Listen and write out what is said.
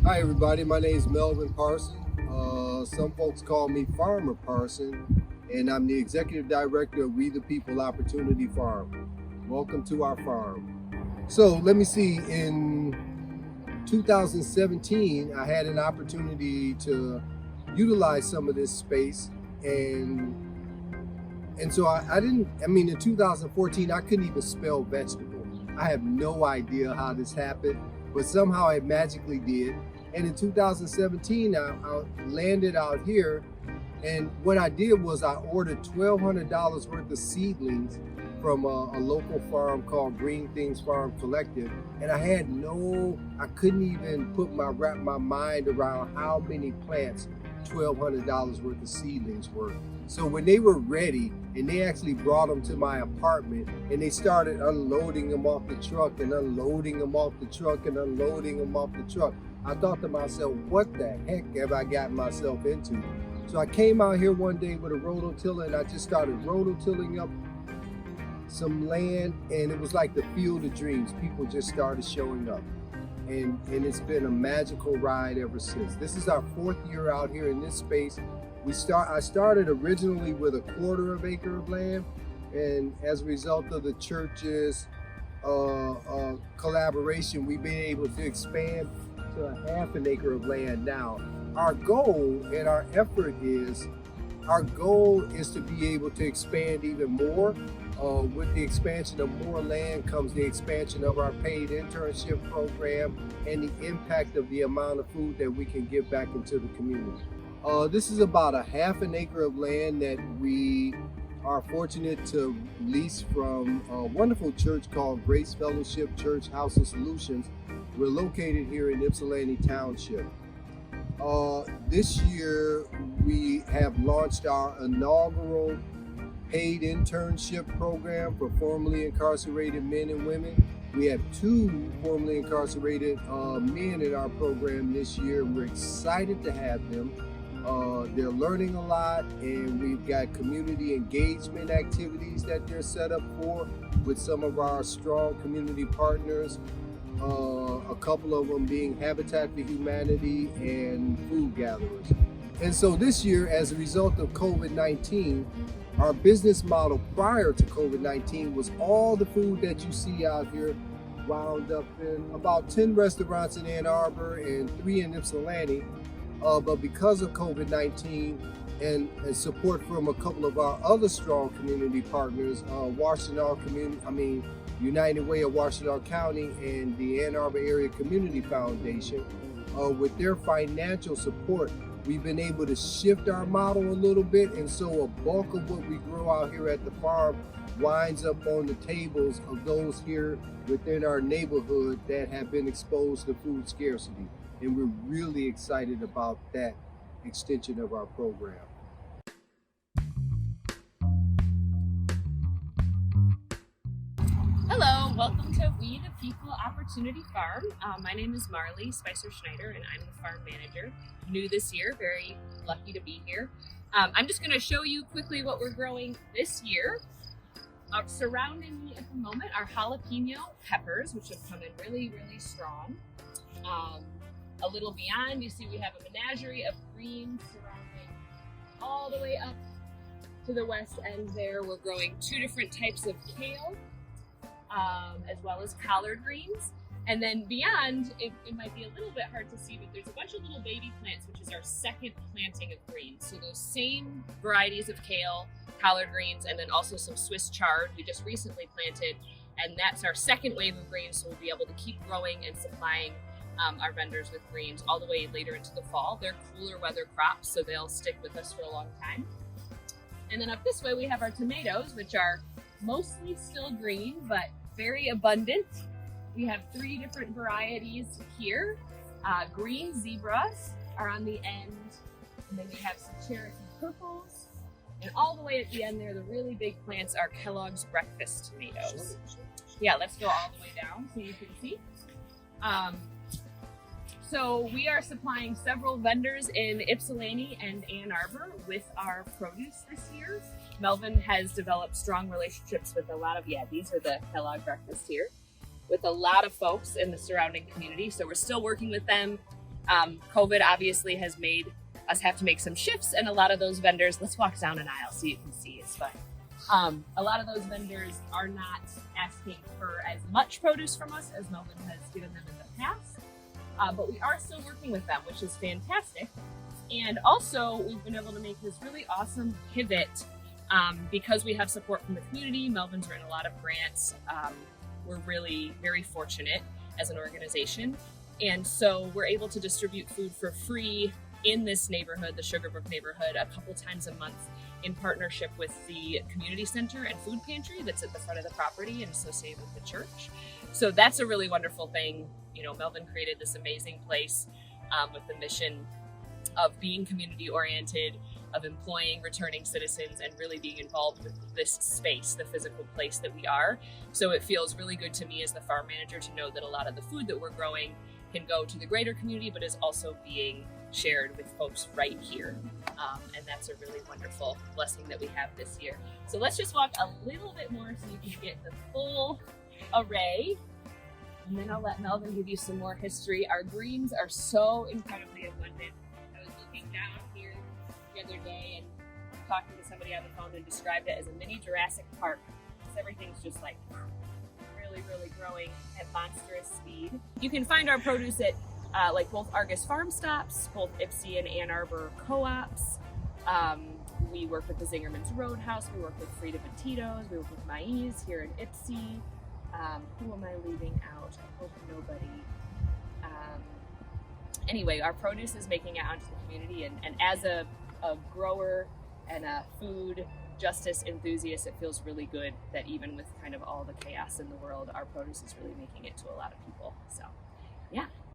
Hi everybody, my name is Melvin Parson. Some folks call me Farmer Parson, and I'm the Executive Director of We the People Opportunity Farm. Welcome to our farm. So let me see, in 2017, I had an opportunity to utilize some of this space, and so in 2014, I couldn't even spell vegetable. I have no idea how this happened, but somehow it magically did. And in 2017, I landed out here, and what I did was I ordered $1,200 worth of seedlings from a local farm called Green Things Farm Collective, and I couldn't even wrap my mind around how many plants $1,200 worth of seedlings were. So when they were ready, and they actually brought them to my apartment, and they started unloading them off the truck and unloading them off the truck and unloading them off the truck, I thought to myself, what the heck have I gotten myself into? So I came out here one day with a rototiller, and I just started rototilling up some land, and it was like the field of dreams. People just started showing up, and it's been a magical ride ever since. This is our 4th year out here in this space. I started originally with a 1/4 acre of land, and as a result of the church's collaboration, we've been able to expand to a 1/2 acre of land now. Our goal and our effort is to be able to expand even more. With the expansion of more land comes the expansion of our paid internship program and the impact of the amount of food that we can give back into the community. This is about a 1/2 acre of land that we are fortunate to lease from a wonderful church called Grace Fellowship Church House of Solutions. We're located here in Ypsilanti Township. This year we have launched our inaugural paid internship program for formerly incarcerated men and women. We have 2 formerly incarcerated men in our program this year. We're excited to have them. They're learning a lot, and we've got community engagement activities that they're set up for with some of our strong community partners, a couple of them being Habitat for Humanity and food gatherers. And so this year, as a result of COVID-19, our business model prior to COVID-19 was all the food that you see out here wound up in about 10 restaurants in Ann Arbor and 3 in Ypsilanti. But because of COVID-19 and support from a couple of our other strong community partners, United Way of Washtenaw County and the Ann Arbor Area Community Foundation, with their financial support, we've been able to shift our model a little bit, and so a bulk of what we grow out here at the farm winds up on the tables of those here within our neighborhood that have been exposed to food scarcity. And we're really excited about that extension of our program. Hello, welcome to We the People Opportunity Farm. My name is Marley Spicer-Schneider, and I'm the farm manager. New this year, very lucky to be here. I'm just going to show you quickly what we're growing this year. Surrounding me at the moment are jalapeno peppers, which have come in really, really strong. A little beyond, you see we have a menagerie of greens surrounding all the way up to the west end there. We're growing 2 different types of kale, as well as collard greens. And then beyond, it might be a little bit hard to see, but there's a bunch of little baby plants, which is our second planting of greens. So those same varieties of kale, collard greens, and then also some Swiss chard we just recently planted. And that's our second wave of greens, so we'll be able to keep growing and supplying our vendors with greens all the way later into the fall. They're cooler weather crops, so they'll stick with us for a long time. And then up this way, we have our tomatoes, which are mostly still green, but very abundant. We have 3 different varieties here. Green zebras are on the end, and then we have some Cherokee purples. And all the way at the end there, the really big plants are Kellogg's breakfast tomatoes. Yeah, let's go all the way down so you can see. So we are supplying several vendors in Ypsilanti and Ann Arbor with our produce this year. Melvin has developed strong relationships with a lot of, these are the Kellogg breakfast here, with a lot of folks in the surrounding community. So we're still working with them COVID obviously has made us have to make some shifts, and a lot of those vendors, let's walk down an aisle so you can see, it's fun. A lot of those vendors are not asking for as much produce from us as Melvin has given them in the past, but we are still working with them, which is fantastic. And also, we've been able to make this really awesome pivot because we have support from the community. Melvin's written a lot of grants. We're really very fortunate as an organization. And so we're able to distribute food for free in this neighborhood, the Sugarbrook neighborhood, a couple times a month in partnership with the community center and food pantry that's at the front of the property and associated with the church. So that's a really wonderful thing. You know, Melvin created this amazing place with the mission of being community oriented, of employing returning citizens, and really being involved with this space, the physical place that we are. So it feels really good to me as the farm manager to know that a lot of the food that we're growing can go to the greater community, but is also being shared with folks right here. And that's a really wonderful blessing that we have this year. So let's just walk a little bit more so you can get the full array. And then I'll let Melvin give you some more history. Our greens are so incredibly abundant. I was looking down here the other day and talking to somebody on the phone who described it as a mini Jurassic Park. Because everything's just like really growing at monstrous speed. You can find our produce at like both Argus Farm Stops, both Ypsi and Ann Arbor co-ops. We work with the Zingerman's Roadhouse. We work with Frida Petitos. We work with Maiz here in Ypsi. Who am I leaving out? I hope nobody. Anyway, our produce is making it onto the community, and as a grower and a food justice enthusiast, it feels really good that even with kind of all the chaos in the world, our produce is really making it to a lot of people. So, yeah.